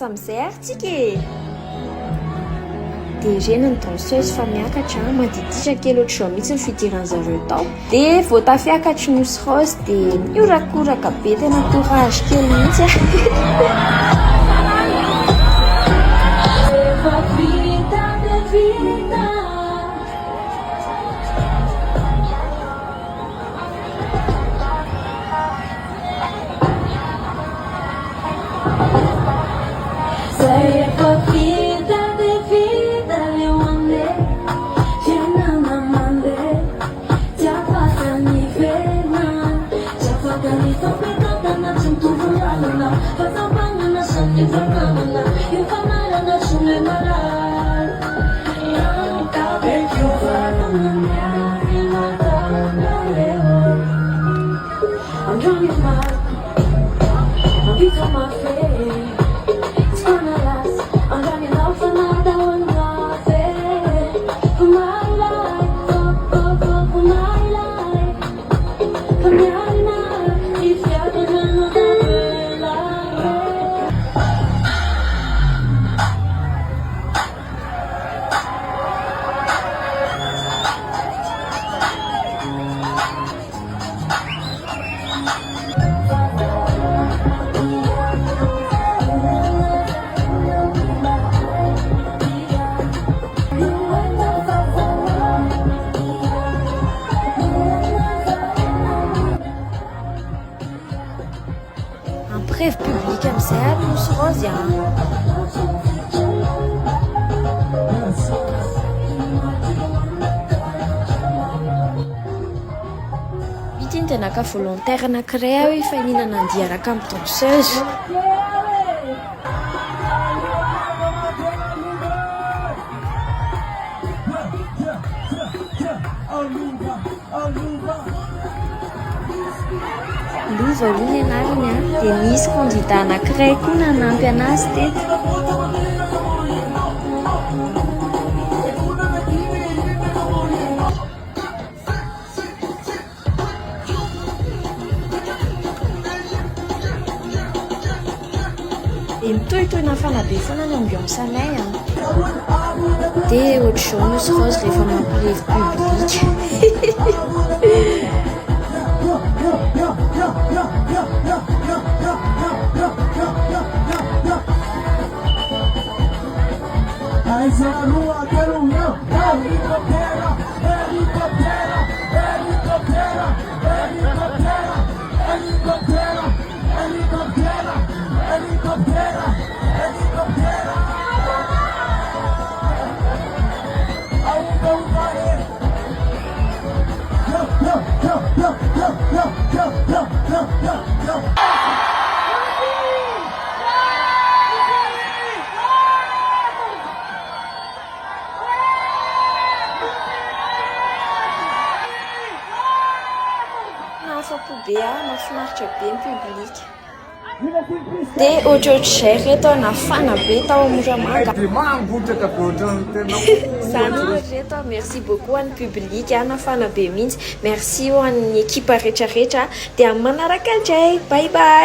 miasa amin'izay ary tsika e. Dia ireny ny danseuse fa miakatra madiditra kely ohatr'izao mihitsy ny fidiran'zareo tao. Dia vao tafiakatry ny Osy Rose dia miorakoraka be tena courage kely mihitsy. Rêve public amin'izay ary Osy Rose Itiny dia naka volontaire anankiray aho efa hinana andia araka amin'ny danseuse. Lova aloha ny anarany dia misy candidat anankiray koa nanampy anazy teto. Dia mitohitohina fanabe foana ny ambiance anay dia ohatr'izao ny Osy Rose rehefa mampirevy public. Nahafapo be mahafinaritra be ny public. Dia ohatrohatr'izay reto nafana be tao Moramanga. Zany reto merci beaucoup an'ny public nafana be mihitsy. Merci ho an'ny ekipa rehetrarehetra dia amin'ny manaraka indray. Bye bye.